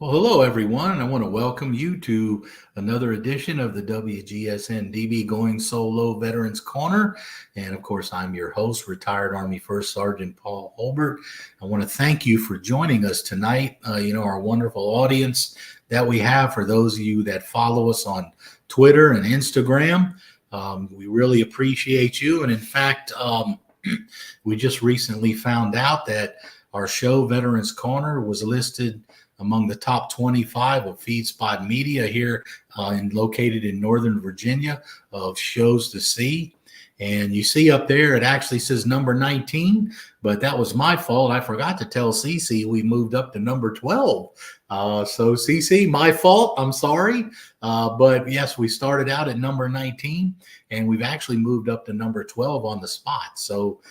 Well, hello, everyone. I want to welcome you to another edition of the WGSN-DB Going Solo Veterans Corner. And of course, I'm your host, retired Army First Sergeant Paul Holbert. I want to thank you for joining us tonight. Our wonderful audience that we have, for those of you that follow us on Twitter and Instagram. We really appreciate you. And in fact, we just recently found out that our show, Veterans Corner, was listed among the top 25 of FeedSpot Media here located in Northern Virginia of shows to see. And you see up there, it actually says number 19, but that was my fault. I forgot to tell Cece we moved up to number 12. So Cece, my fault. I'm sorry. But yes, we started out at number 19 and we've actually moved up to number 12 on the spot. So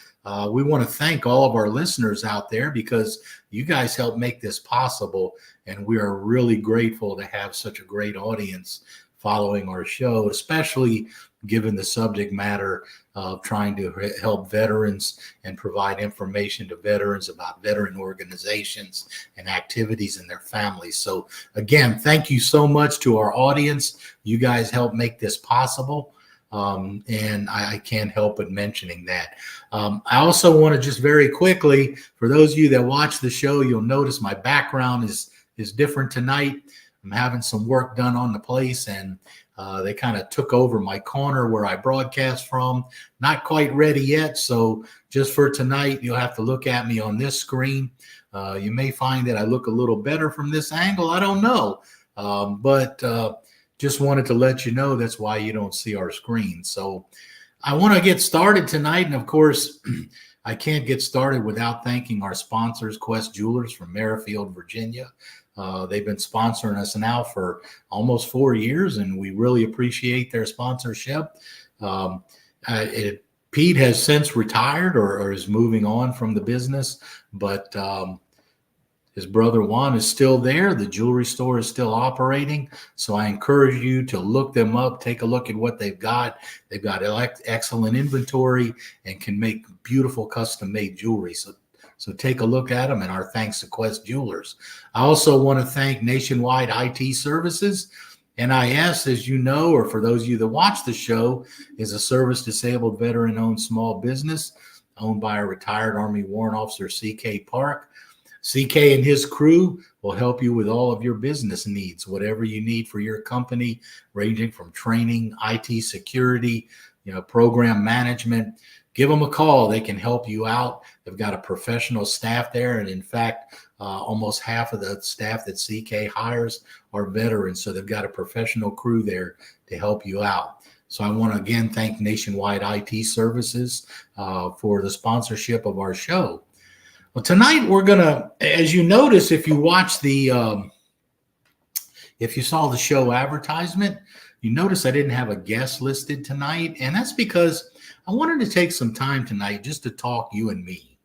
we want to thank all of our listeners out there because you guys help make this possible. And we are really grateful to have such a great audience following our show, especially given the subject matter of trying to help veterans and provide information to veterans about veteran organizations and activities and their families. So again, thank you so much to our audience. You guys help make this possible. And I can't help but mentioning that. I also want to just very quickly, for those of you that watch the show, you'll notice my background is different tonight. I'm having some work done on the place, and they kind of took over my corner where I broadcast from. Not quite ready yet, so just for tonight, you'll have to look at me on this screen. You may find that I look a little better from this angle. I don't know, but just wanted to let you know that's why you don't see our screen. So I want to get started tonight. And of course, I can't get started without thanking our sponsors, Quest Jewelers from Merrifield, Virginia. They've been sponsoring us now for almost 4 years, and we really appreciate their sponsorship. Pete has since retired or is moving on from the business, but his brother Juan is still there. The jewelry store is still operating. So I encourage you to look them up, take a look at what they've got. They've got excellent inventory and can make beautiful custom-made jewelry. So take a look at them, and our thanks to Quest Jewelers. I also want to thank Nationwide IT Services. NIS, as you know, or for those of you that watch the show, is a service-disabled veteran-owned small business owned by a retired Army Warrant Officer, C.K. Park. CK and his crew will help you with all of your business needs, whatever you need for your company, ranging from training, IT security, program management. Give them a call. They can help you out. They've got a professional staff there. And in fact, almost half of the staff that CK hires are veterans. So they've got a professional crew there to help you out. So I want to again thank Nationwide IT Services for the sponsorship of our show. Well, tonight we're going to, as you notice, if you watch if you saw the show advertisement, you notice I didn't have a guest listed tonight. And that's because I wanted to take some time tonight just to talk you and me.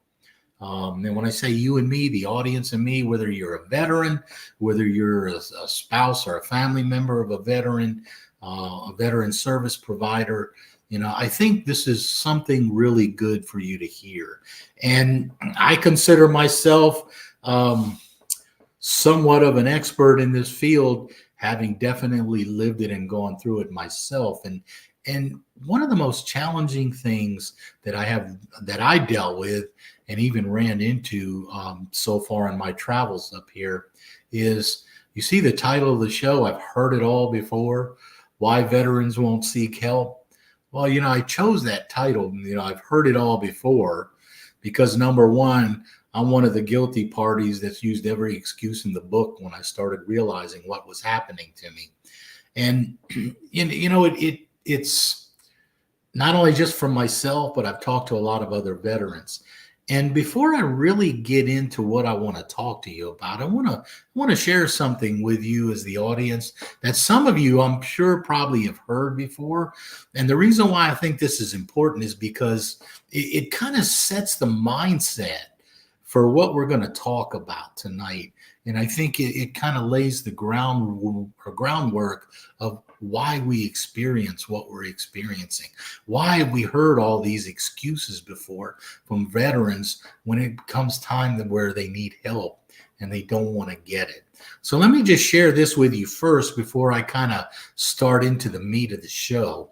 And when I say you and me, the audience and me, whether you're a veteran, whether you're a spouse or a family member of a veteran service provider, I think this is something really good for you to hear. And I consider myself somewhat of an expert in this field, having definitely lived it and gone through it myself. And one of the most challenging things that I dealt with and even ran into so far in my travels up here is, you see the title of the show, I've heard it all before, Why Veterans Won't Seek Help. Well, I chose that title. I've heard it all before because, number one, I'm one of the guilty parties that's used every excuse in the book when I started realizing what was happening to me. And, it's not only just for myself, but I've talked to a lot of other veterans. And before I really get into what I want to talk to you about, I want to share something with you as the audience that some of you, I'm sure, probably have heard before. And the reason why I think this is important is because it kind of sets the mindset for what we're going to talk about tonight. And I think it kind of lays the groundwork of why we experience what we're experiencing. Why have we heard all these excuses before from veterans when it comes time where they need help and they don't want to get it? So let me just share this with you first before I kind of start into the meat of the show.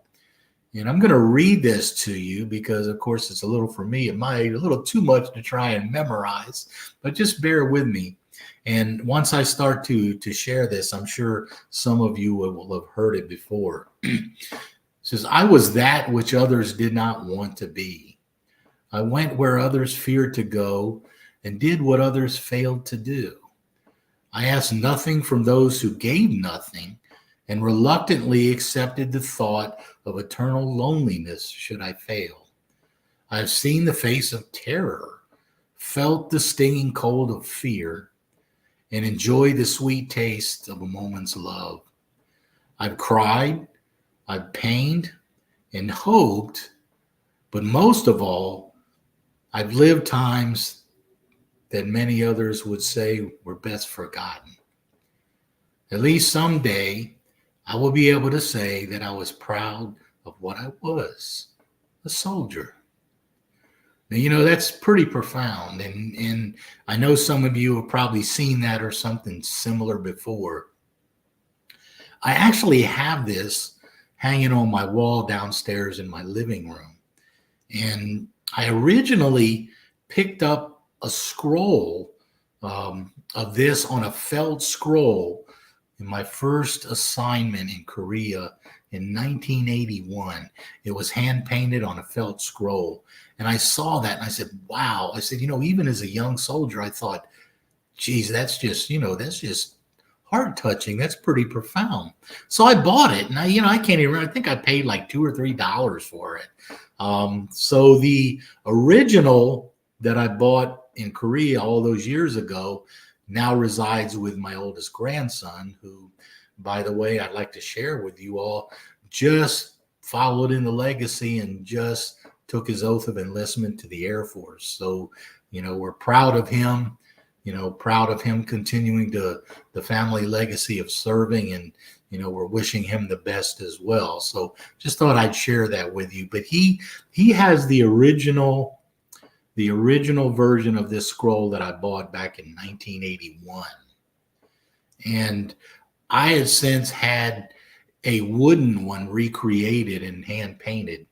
And I'm going to read this to you because, of course, it's a little, for me, it might be a little too much to try and memorize, but just bear with me. And once I start to share this, I'm sure some of you will have heard it before. It says, I was that which others did not want to be. I went where others feared to go and did what others failed to do. I asked nothing from those who gave nothing and reluctantly accepted the thought of eternal loneliness should I fail. I have seen the face of terror, felt the stinging cold of fear, and enjoyed the sweet taste of a moment's love. I've cried, I've pained, and hoped, but most of all, I've lived times that many others would say were best forgotten. At least someday, I will be able to say that I was proud of what I was, a soldier. Now, you know, that's pretty profound. And I know some of you have probably seen that or something similar before. I actually have this hanging on my wall downstairs in my living room. And I originally picked up a scroll of this on a felt scroll in my first assignment in Korea in 1981. It was hand painted on a felt scroll. And I saw that and I said, wow. I said, you know, even as a young soldier, I thought, geez, that's just heart touching. That's pretty profound. So I bought it. And I can't even remember. I think I paid like $2 or $3 for it. So the original that I bought in Korea all those years ago now resides with my oldest grandson, who, by the way, I'd like to share with you all, just followed in the legacy and just took his oath of enlistment to the Air Force. So, we're proud of him, proud of him continuing the family legacy of serving, and, we're wishing him the best as well. So just thought I'd share that with you. But he has the original version of this scroll that I bought back in 1981. And I had since had a wooden one recreated and hand painted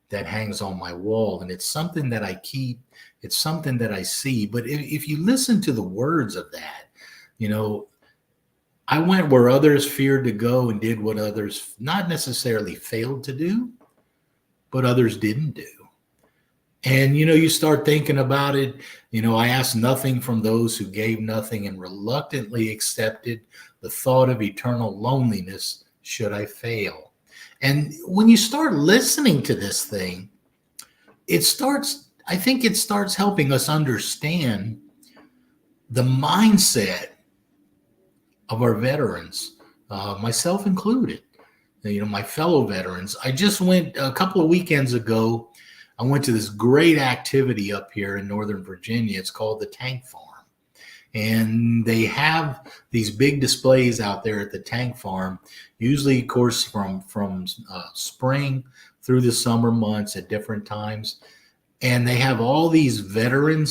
that hangs on my wall. And it's something that I keep, it's something that I see. But if you listen to the words of that, I went where others feared to go and did what others not necessarily failed to do, but others didn't do. And, you start thinking about it. I asked nothing from those who gave nothing and reluctantly accepted the thought of eternal loneliness should I fail. And when you start listening to this thing, I think it starts helping us understand the mindset of our veterans, myself included, my fellow veterans. I just went a couple of weekends ago. I went to this great activity up here in Northern Virginia. It's called the Tank Farm. And they have these big displays out there at the tank farm, usually, of course, from spring through the summer months at different times. And they have all these veteran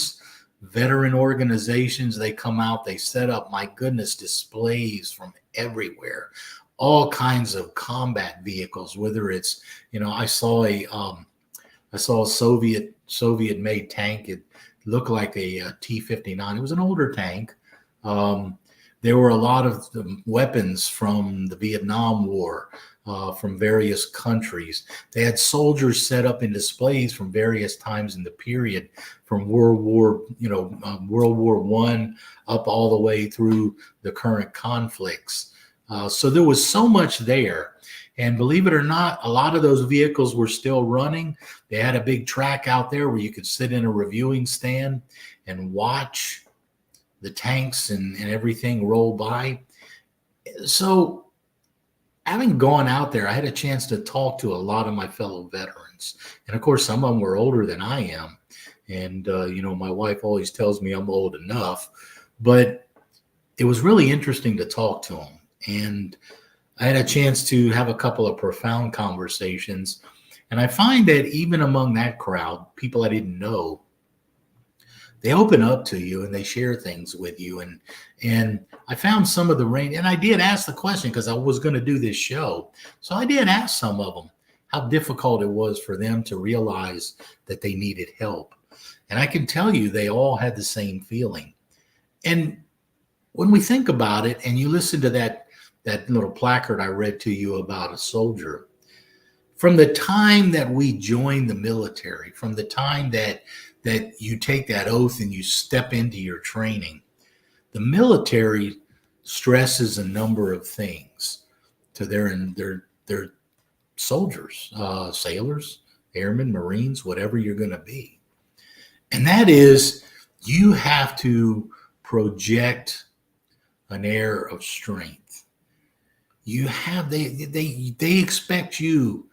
organizations. They come out, they set up, my goodness, displays from everywhere, all kinds of combat vehicles, whether it's, I saw a Soviet-made tank. It looked like a T-59. It was an older tank. There were a lot of weapons from the Vietnam War, from various countries. They had soldiers set up in displays from various times in the period, from World War I up all the way through the current conflicts. So there was so much there. And believe it or not, a lot of those vehicles were still running. They had a big track out there where you could sit in a reviewing stand and watch the tanks and everything roll by. So having gone out there, I had a chance to talk to a lot of my fellow veterans. And of course, some of them were older than I am. And, my wife always tells me I'm old enough, but it was really interesting to talk to him. And I had a chance to have a couple of profound conversations. And I find that even among that crowd, people I didn't know, they open up to you and they share things with you. And I found some of the rain, and I did ask the question because I was going to do this show. So I did ask some of them how difficult it was for them to realize that they needed help. And I can tell you they all had the same feeling. And when we think about it, and you listen to that little placard I read to you about a soldier, from the time that we join the military, from the time that you take that oath and you step into your training, the military stresses a number of things to their soldiers, sailors, airmen, Marines, whatever you're going to be. And that is, you have to project an air of strength. They expect you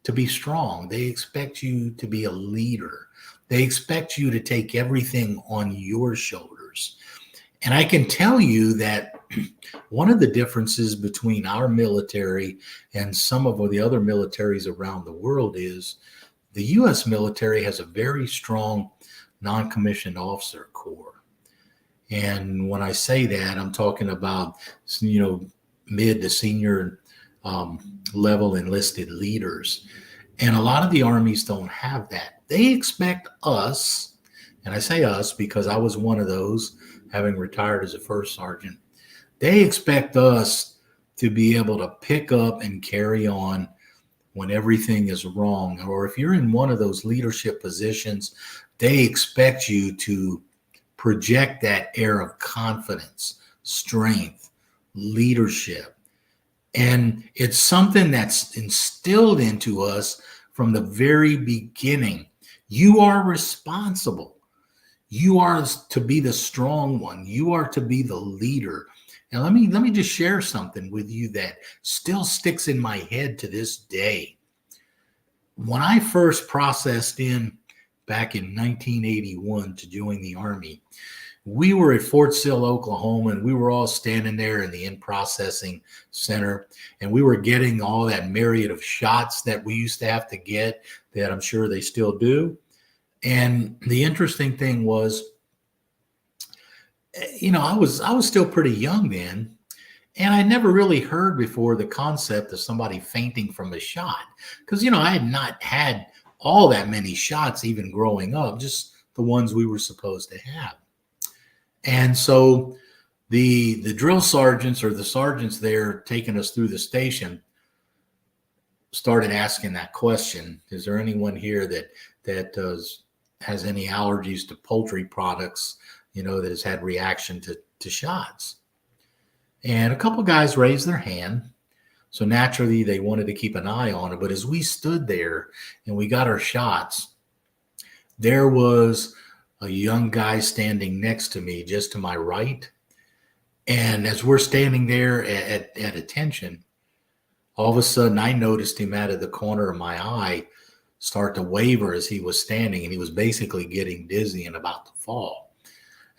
to be strong. They expect you to be a leader. They expect you to take everything on your shoulders. And I can tell you that one of the differences between our military and some of the other militaries around the world is the U.S. military has a very strong non-commissioned officer corps. And when I say that, I'm talking about, mid to senior level enlisted leaders. And a lot of the armies don't have that. They expect us, and I say us because I was one of those, having retired as a first sergeant. They expect us to be able to pick up and carry on when everything is wrong. Or if you're in one of those leadership positions, they expect you to project that air of confidence, strength, leadership. And it's something that's instilled into us from the very beginning. You are responsible. You are to be the strong one. You are to be the leader. And let me just share something with you that still sticks in my head to this day. When I first processed in back in 1981 to join the Army, we were at Fort Sill, Oklahoma, and we were all standing there in the in-processing center, and we were getting all that myriad of shots that we used to have to get, that I'm sure they still do. And the interesting thing was, I was still pretty young then, and I never really heard before the concept of somebody fainting from a shot, because I had not had all that many shots even growing up, just the ones we were supposed to have. And so the drill sergeants, or the sergeants there taking us through the station, started asking that question: is there anyone here that has any allergies to poultry products, that has had reaction to shots? And a couple guys raised their hand. So naturally they wanted to keep an eye on it. But as we stood there and we got our shots, there was a young guy standing next to me, just to my right. And as we're standing there at attention, all of a sudden I noticed him out of the corner of my eye start to waver as he was standing, and he was basically getting dizzy and about to fall.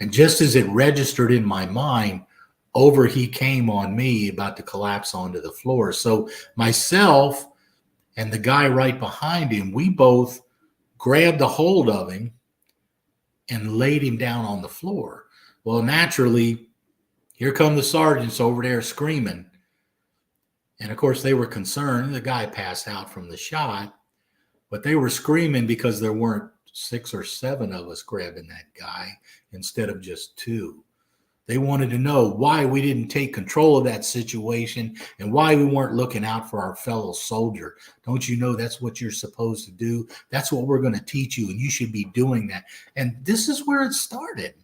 And just as it registered in my mind, over he came on me, about to collapse onto the floor. So myself and the guy right behind him, we both grabbed a hold of him and laid him down on the floor. Well, naturally, here come the sergeants over there screaming. And of course, they were concerned. The guy passed out from the shot, but they were screaming because there weren't 6 or 7 of us grabbing that guy instead of just 2. They wanted to know why we didn't take control of that situation and why we weren't looking out for our fellow soldier. Don't you know that's what you're supposed to do? That's what we're going to teach you, and you should be doing that. And this is where it started.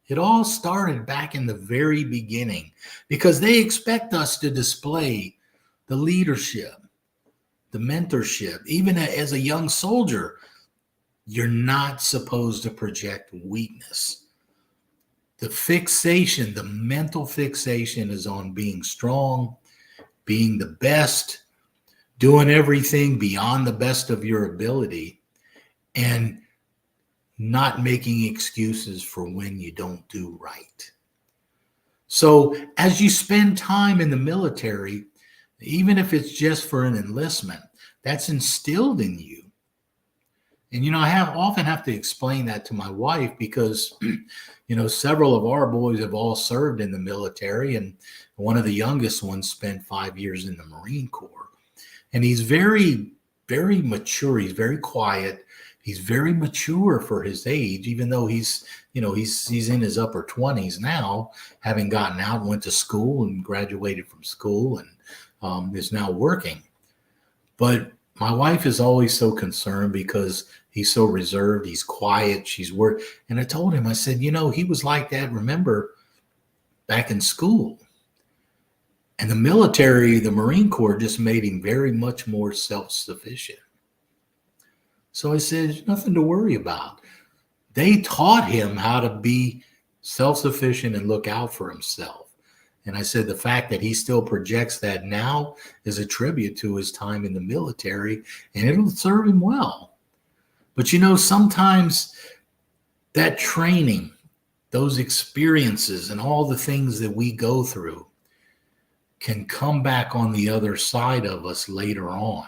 It all started back in the very beginning, because they expect us to display the leadership, the mentorship. Even as a young soldier, you're not supposed to project weakness. The fixation, the mental fixation, is on being strong, being the best, doing everything beyond the best of your ability, and not making excuses for when you don't do right. So as you spend time in the military, even if it's just for an enlistment, that's instilled in you. And I often have to explain that to my wife because several of our boys have all served in the military, and one of the youngest ones spent 5 years in the Marine Corps. And he's very, very mature. He's very quiet. He's very mature for his age, even though he's in his upper 20s now, having gotten out and went to school and graduated from school and is now working. But my wife is always so concerned because he's so reserved. He's quiet. She's work. And I told him, I said, he was like that, remember, back in school. And the military, the Marine Corps, just made him very much more self-sufficient. So I said, there's nothing to worry about. They taught him how to be self-sufficient and look out for himself. And I said, the fact that he still projects that now is a tribute to his time in the military, and it'll serve him well. But sometimes that training, those experiences, and all the things that we go through can come back on the other side of us later on.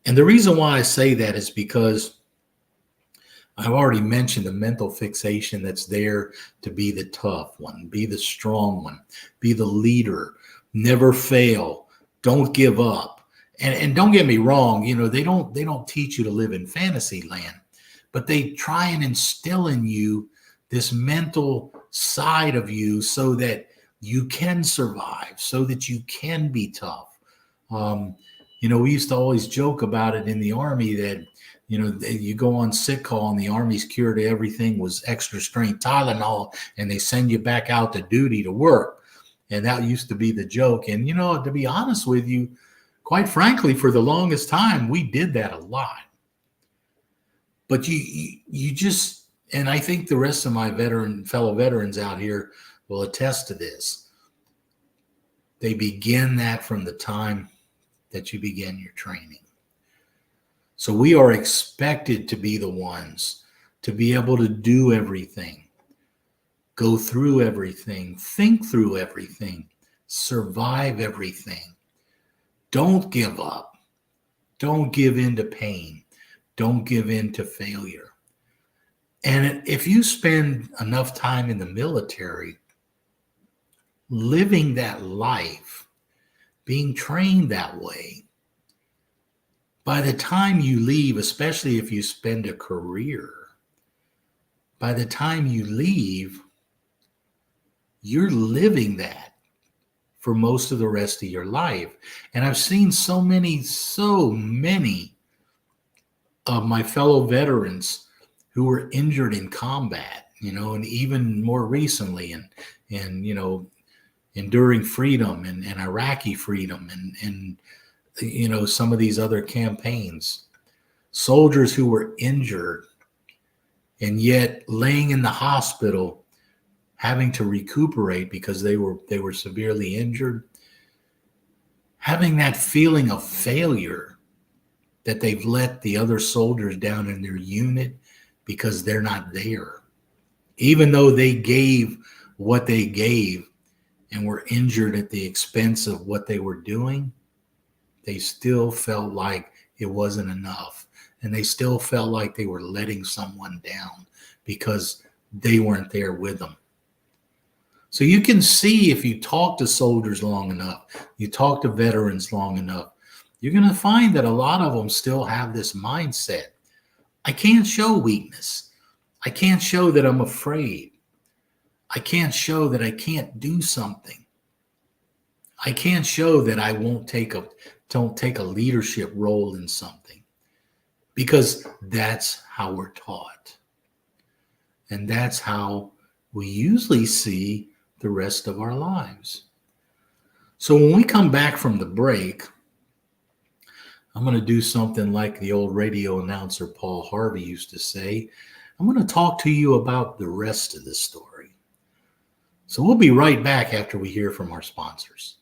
And the reason why I say that is because I've already mentioned the mental fixation that's there to be the tough one, be the strong one, be the leader, never fail, don't give up. And don't get me wrong, they don't teach you to live in fantasy land, but they try and instill in you this mental side of you so that you can survive, so that you can be tough. We used to always joke about it in the Army that you go on sick call and the Army's cure to everything was extra strength Tylenol, and they send you back out to duty to work. And that used to be the joke. And, to be honest with you, quite frankly, for the longest time, we did that a lot. But you just, and I think the rest of my fellow veterans out here will attest to this. They begin that from the time that you begin your training. So we are expected to be the ones to be able to do everything, go through everything, think through everything, survive everything. Don't give up. Don't give in to pain. Don't give in to failure. And if you spend enough time in the military, living that life, being trained that way, by the time you leave, especially if you spend a career, by the time you leave, you're living that for most of the rest of your life. And I've seen so many of my fellow veterans who were injured in combat, and even more recently, and enduring freedom and Iraqi freedom and some of these other campaigns, soldiers who were injured and yet laying in the hospital having to recuperate because they were severely injured, having that feeling of failure that they've let the other soldiers down in their unit because they're not there. Even though they gave what they gave and were injured at the expense of what they were doing, they still felt like it wasn't enough. And they still felt like they were letting someone down because they weren't there with them. So you can see, if you talk to soldiers long enough, you talk to veterans long enough, you're going to find that a lot of them still have this mindset. I can't show weakness. I can't show that I'm afraid. I can't show that I can't do something. I can't show that I don't take a leadership role in something, because that's how we're taught. And that's how we usually see the rest of our lives. So when we come back from the break, I'm going to do something like the old radio announcer Paul Harvey used to say. I'm going to talk to you about the rest of the story. So we'll be right back after we hear from our sponsors.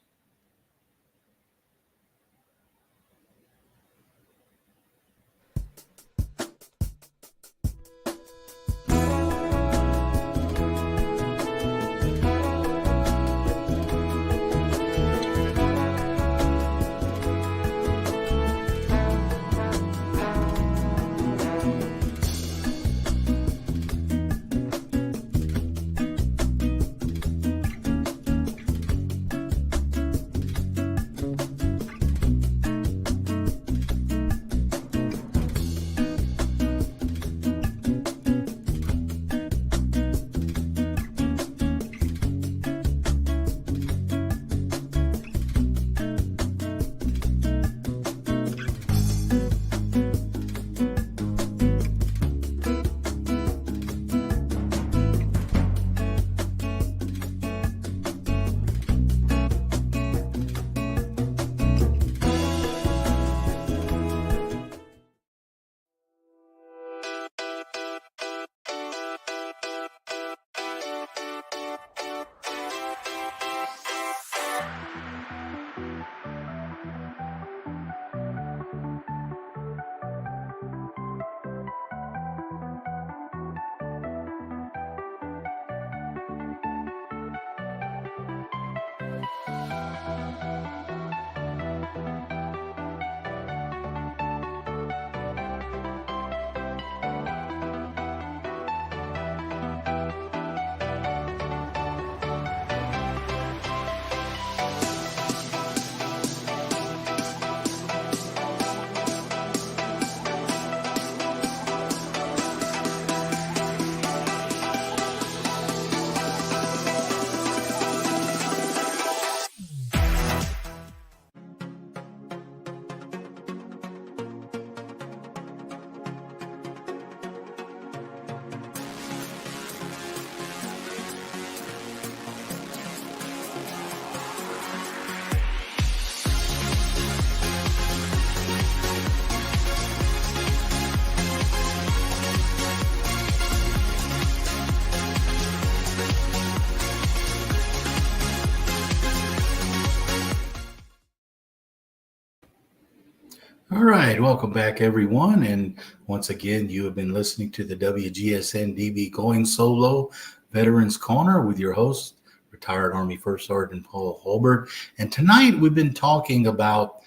All right, welcome back, everyone. And once again, you have been listening to the WGSN-DB Going Solo Veterans Corner with your host, retired Army First Sergeant Paul Holbert. And tonight we've been talking about,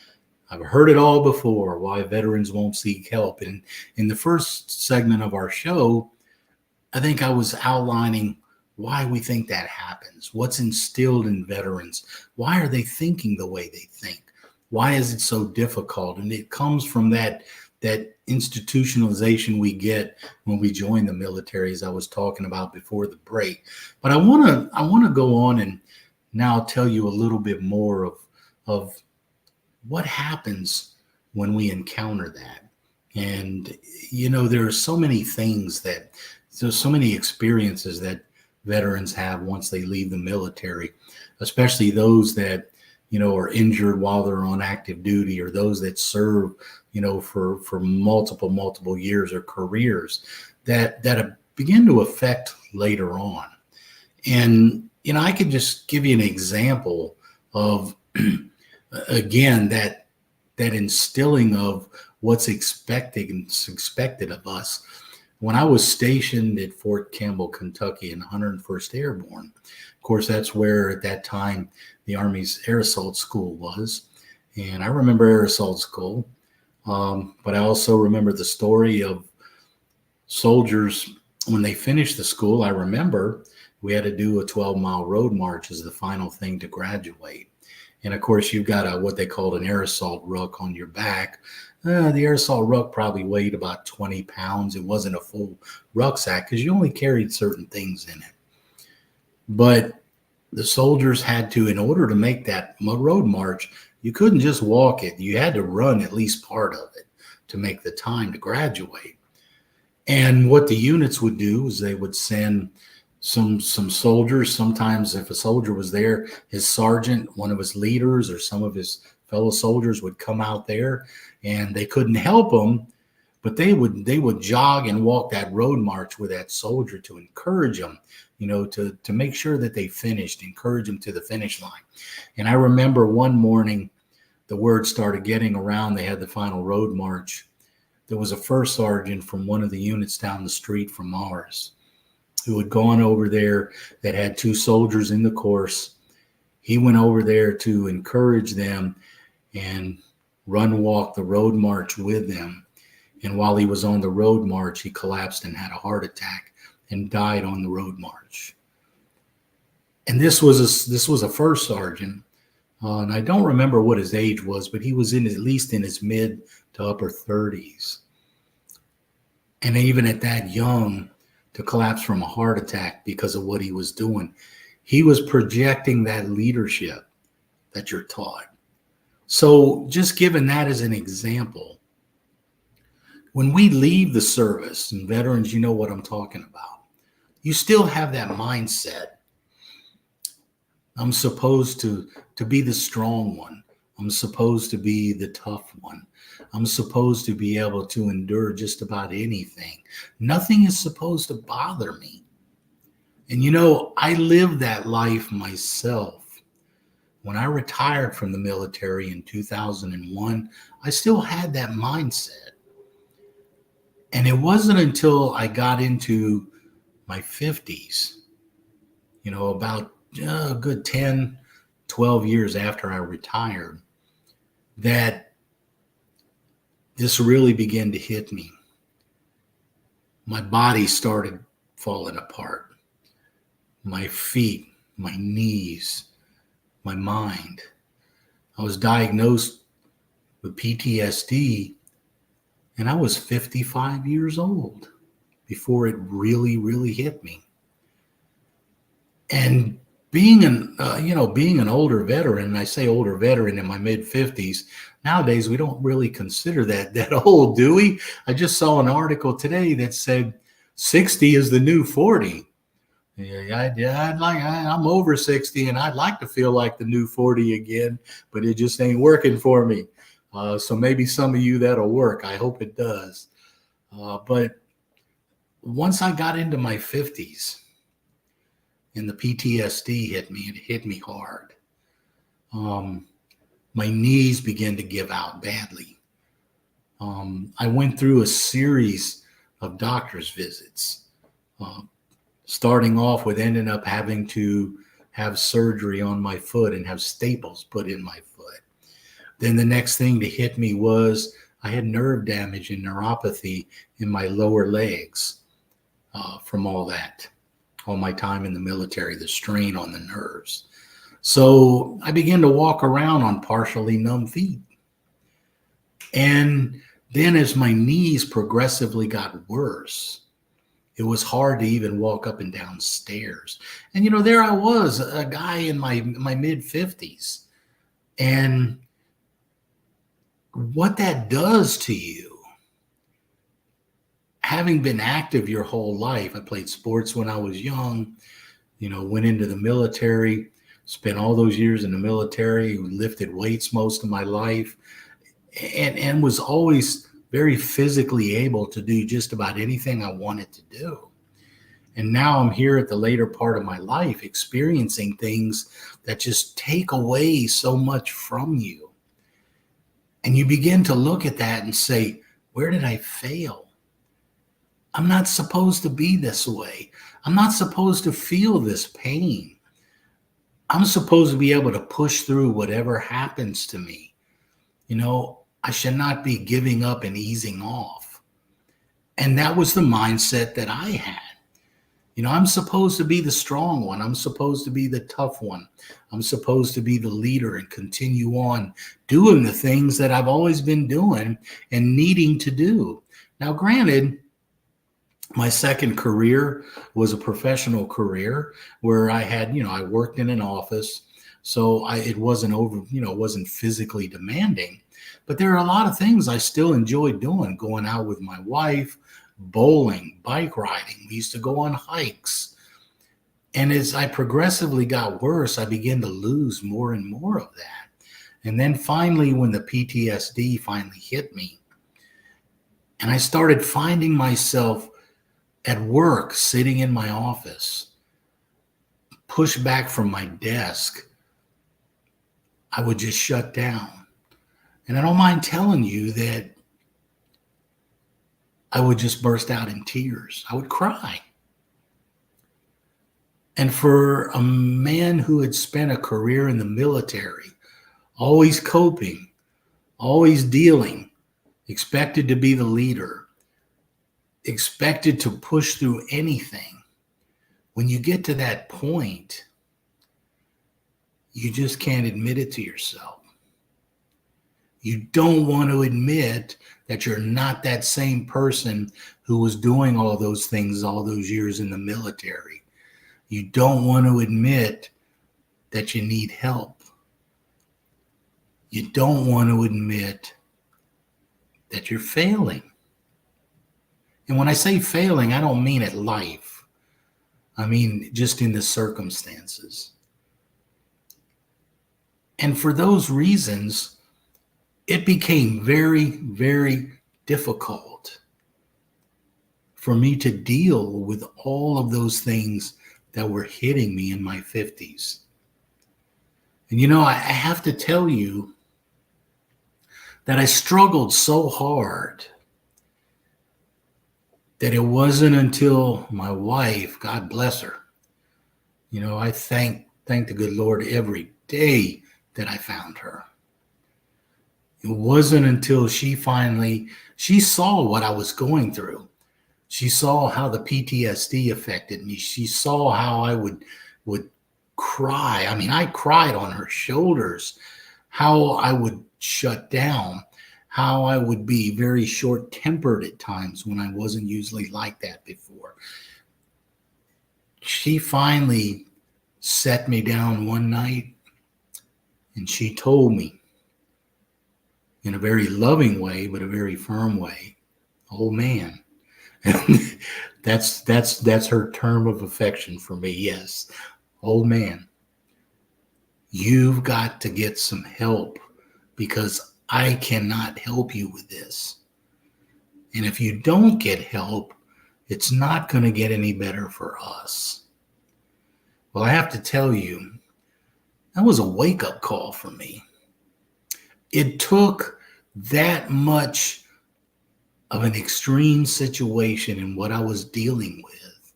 I've heard it all before, why veterans won't seek help. And in the first segment of our show, I think I was outlining why we think that happens, what's instilled in veterans, why are they thinking the way they think, why is it so difficult, and it comes from that institutionalization we get when we join the military, as I was talking about before the break. But I want to go on and now tell you a little bit more of what happens when we encounter that. And there are so many things there's so many experiences that veterans have once they leave the military, especially those that are injured while they're on active duty, or those that serve for multiple years or careers that begin to affect later on. And I could just give you an example of again that instilling of what's expected of us. When I was stationed at Fort Campbell, Kentucky in 101st Airborne, of course, that's where at that time the Army's Air Assault School was. And I remember Air Assault School, but I also remember the story of soldiers when they finished the school. I remember we had to do a 12-mile road march as the final thing to graduate. And of course, you've got what they called an air assault ruck on your back. The air assault ruck probably weighed about 20 pounds. It wasn't a full rucksack because you only carried certain things in it. But the soldiers had to, in order to make that road march, you couldn't just walk it. You had to run at least part of it to make the time to graduate. And what the units would do is they would send some soldiers. Sometimes if a soldier was there, his sergeant, one of his leaders, or some of his fellow soldiers would come out there, and they couldn't help him, but they would jog and walk that road march with that soldier to encourage them, to make sure that they finished, encourage them to the finish line. And I remember one morning, the word started getting around. They had the final road march. There was a first sergeant from one of the units down the street from ours who had gone over there that had two soldiers in the course. He went over there to encourage them and walk the road march with them. And while he was on the road march, he collapsed and had a heart attack and died on the road march. And this was a first sergeant, and I don't remember what his age was, but he was at least in his mid to upper 30s. And even at that young, to collapse from a heart attack because of what he was doing, he was projecting that leadership that you're taught. So just given that as an example, when we leave the service, and veterans, you know what I'm talking about, you still have that mindset. I'm supposed to be the strong one. I'm supposed to be the tough one. I'm supposed to be able to endure just about anything. Nothing is supposed to bother me. And I lived that life myself. When I retired from the military in 2001, I still had that mindset. And it wasn't until I got into my 50s, about a good 10, 12 years after I retired, that this really began to hit me. My body started falling apart. My feet, my knees, my mind. I was diagnosed with PTSD, and I was 55 years old before it really, really hit me. And being an older veteran, and I say older veteran in my mid 50s, nowadays we don't really consider that old, do we? I just saw an article today that said 60 is the new 40. I'm over 60, and I'd like to feel like the new 40 again, but it just ain't working for me. So maybe some of you that'll work. I hope it does. But once I got into my 50s and the PTSD hit me, it hit me hard. My knees began to give out badly. I went through a series of doctor's visits, uh, starting off with ending up having to have surgery on my foot and have staples put in my foot. Then the next thing to hit me was I had nerve damage and neuropathy in my lower legs from all my time in the military, the strain on the nerves. So I began to walk around on partially numb feet. And then as my knees progressively got worse, it was hard to even walk up and down stairs. And, there I was, a guy in my mid 50s. And what that does to you, having been active your whole life, I played sports when I was young, went into the military, spent all those years in the military, lifted weights most of my life, and was always very physically able to do just about anything I wanted to do. And now I'm here at the later part of my life experiencing things that just take away so much from you. And you begin to look at that and say, where did I fail? I'm not supposed to be this way. I'm not supposed to feel this pain. I'm supposed to be able to push through whatever happens to me. I should not be giving up and easing off. And that was the mindset that I had. I'm supposed to be the strong one. I'm supposed to be the tough one. I'm supposed to be the leader and continue on doing the things that I've always been doing and needing to do. Now, granted, my second career was a professional career where I had, I worked in an office. So it wasn't wasn't physically demanding. But there are a lot of things I still enjoy doing, going out with my wife, bowling, bike riding. We used to go on hikes. And as I progressively got worse, I began to lose more and more of that. And then finally, when the PTSD finally hit me, and I started finding myself at work, sitting in my office, pushed back from my desk, I would just shut down. And I don't mind telling you that I would just burst out in tears. I would cry. And for a man who had spent a career in the military, always coping, always dealing, expected to be the leader, expected to push through anything, when you get to that point, you just can't admit it to yourself. You don't want to admit that you're not that same person who was doing all those things all those years in the military. You don't want to admit that you need help. You don't want to admit that you're failing. And when I say failing, I don't mean at life. I mean just in the circumstances. And for those reasons, it became very, very difficult for me to deal with all of those things that were hitting me in my 50s. And I have to tell you that I struggled so hard that it wasn't until my wife, God bless her, I thank the good Lord every day that I found her. It wasn't until she saw what I was going through. She saw how the PTSD affected me. She saw how I would cry. I mean, I cried on her shoulders, how I would shut down, how I would be very short-tempered at times when I wasn't usually like that before. She finally sat me down one night and she told me, in a very loving way, but a very firm way, "Old man." that's her term of affection for me. Yes, "Old man, you've got to get some help because I cannot help you with this. And if you don't get help, it's not going to get any better for us." Well, I have to tell you, that was a wake-up call for me. It took that much of an extreme situation and what I was dealing with.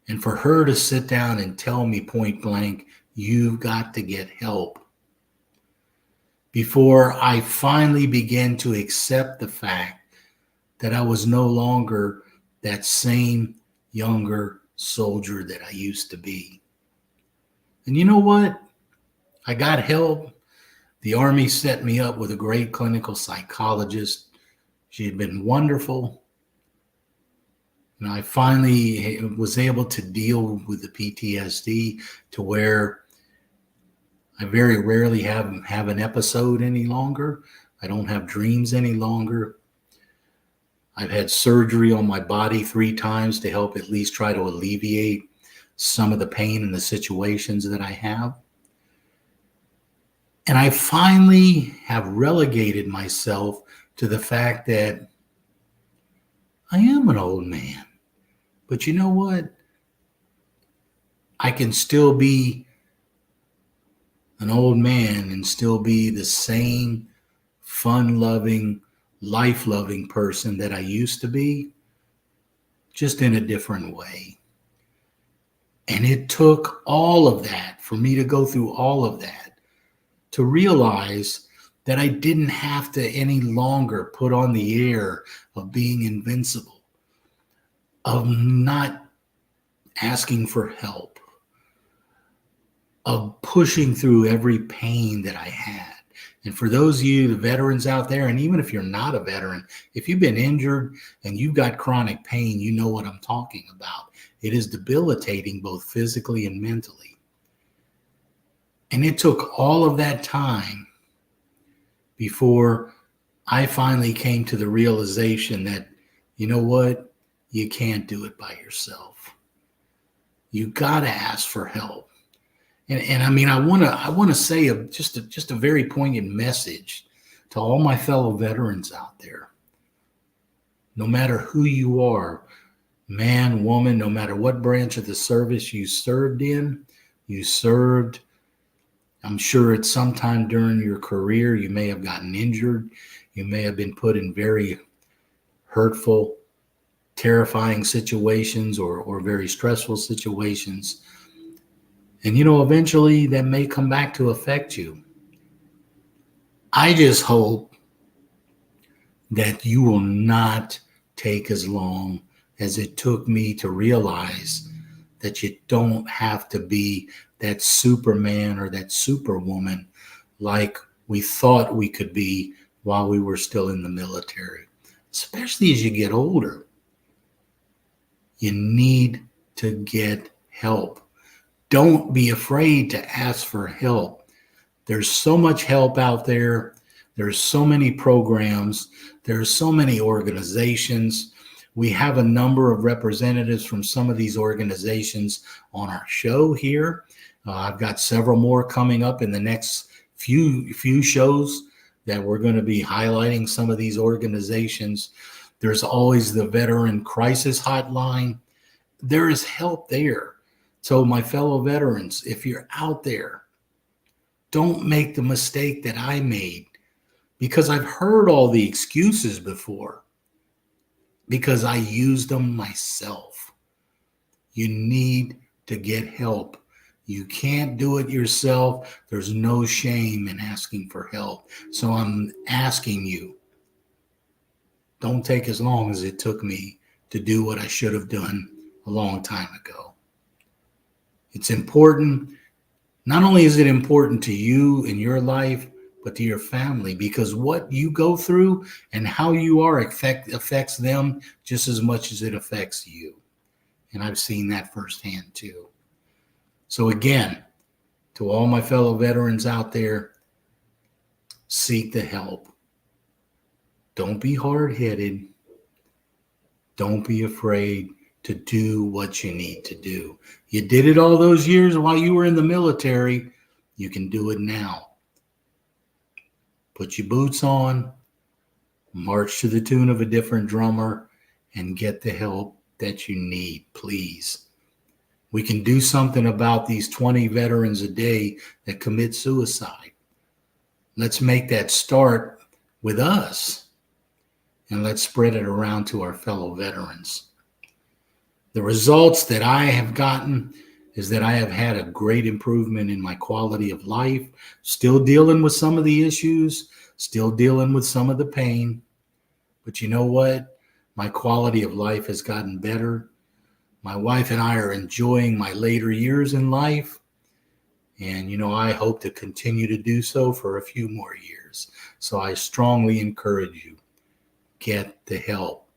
And for her to sit down and tell me point blank, you've got to get help, before I finally began to accept the fact that I was no longer that same younger soldier that I used to be. And you know what? I got help. The Army set me up with a great clinical psychologist. She had been wonderful. And I finally was able to deal with the PTSD to where I very rarely have an episode any longer. I don't have dreams any longer. I've had surgery on my body 3 times to help at least try to alleviate some of the pain in the situations that I have. And I finally have relegated myself to the fact that I am an old man. But you know what? I can still be an old man and still be the same fun-loving, life-loving person that I used to be, just in a different way. And it took all of that for me to go through all of that to realize that I didn't have to any longer put on the air of being invincible, of not asking for help, of pushing through every pain that I had. And for those of you, the veterans out there, and even if you're not a veteran, if you've been injured and you've got chronic pain, you know what I'm talking about. It is debilitating both physically and mentally. And it took all of that time before I finally came to the realization that, you know what? You can't do it by yourself. You got to ask for help. And I mean, I want to say just a very poignant message to all my fellow veterans out there. No matter who you are, man, woman, no matter what branch of the service you served in, I'm sure at some time during your career, you may have gotten injured. You may have been put in very hurtful, terrifying situations or very stressful situations. And, eventually that may come back to affect you. I just hope that you will not take as long as it took me to realize that you don't have to be that Superman or that Superwoman like we thought we could be while we were still in the military. Especially as you get older, you need to get help. Don't be afraid to ask for help. There's so much help out there. There's so many programs. There's so many organizations. We have a number of representatives from some of these organizations on our show here. I've got several more coming up in the next few shows that we're going to be highlighting some of these organizations. There's always the Veteran Crisis Hotline. There is help there. So my fellow veterans, if you're out there, don't make the mistake that I made, because I've heard all the excuses before, because I used them myself. You need to get help. You can't do it yourself. There's no shame in asking for help. So I'm asking you, don't take as long as it took me to do what I should have done a long time ago. It's important. Not only is it important to you in your life, but to your family, because what you go through and how you are affects them just as much as it affects you. And I've seen that firsthand too. So again, to all my fellow veterans out there, seek the help. Don't be hard-headed. Don't be afraid to do what you need to do. You did it all those years while you were in the military. You can do it now. Put your boots on, march to the tune of a different drummer, and get the help that you need, please. We can do something about these 20 veterans a day that commit suicide. Let's make that start with us. and let's spread it around to our fellow veterans. The results that I have gotten is that I have had a great improvement in my quality of life, still dealing with some of the issues, still dealing with some of the pain. But you know what? My quality of life has gotten better. My wife and I are enjoying my later years in life. And, I hope to continue to do so for a few more years. So I strongly encourage you, get the help.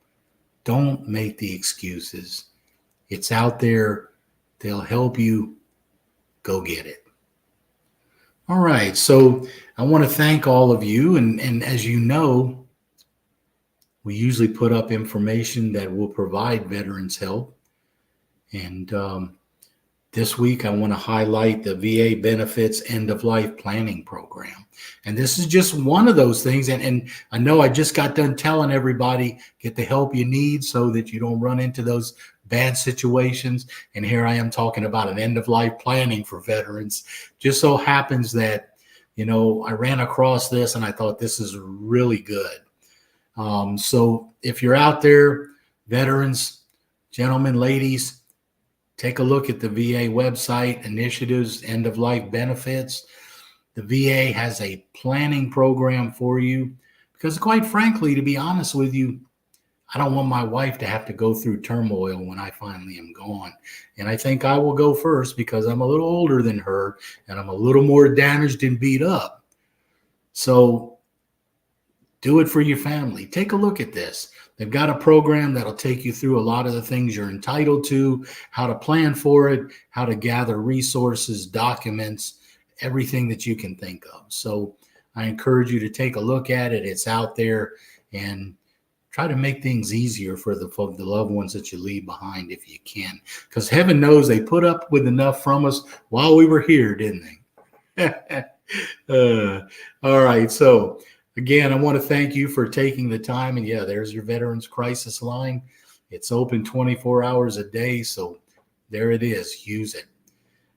Don't make the excuses. It's out there. They'll help you. Go get it. All right. So I want to thank all of you. And as you know, we usually put up information that will provide veterans help. And this week, I want to highlight the VA Benefits End-of-Life Planning Program. And this is just one of those things. And I know I just got done telling everybody, get the help you need so that you don't run into those bad situations. And here I am talking about an end-of-life planning for veterans. Just so happens that, I ran across this and I thought this is really good. So if you're out there, veterans, gentlemen, ladies, take a look at the VA website, initiatives, end-of-life benefits. The VA has a planning program for you because, quite frankly, to be honest with you, I don't want my wife to have to go through turmoil when I finally am gone. And I think I will go first because I'm a little older than her and I'm a little more damaged and beat up. So do it for your family. Take a look at this. They've got a program that'll take you through a lot of the things you're entitled to, how to plan for it, how to gather resources, documents, everything that you can think of. So I encourage you to take a look at it. It's out there, and try to make things easier for the loved ones that you leave behind if you can. Because heaven knows they put up with enough from us while we were here, didn't they? All right. So again, I want to thank you for taking the time. And yeah, there's your Veterans Crisis Line. It's open 24 hours a day. So there it is. Use it.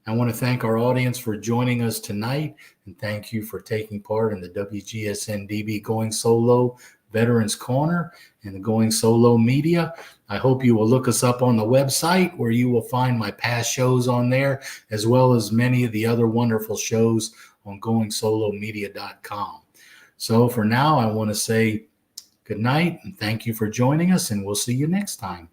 I want to thank our audience for joining us tonight. And thank you for taking part in the WGSN-DB Going Solo Veterans Corner and the Going Solo Media. I hope you will look us up on the website where you will find my past shows on there, as well as many of the other wonderful shows on goingsolomedia.com. So for now, I want to say good night and thank you for joining us, and we'll see you next time.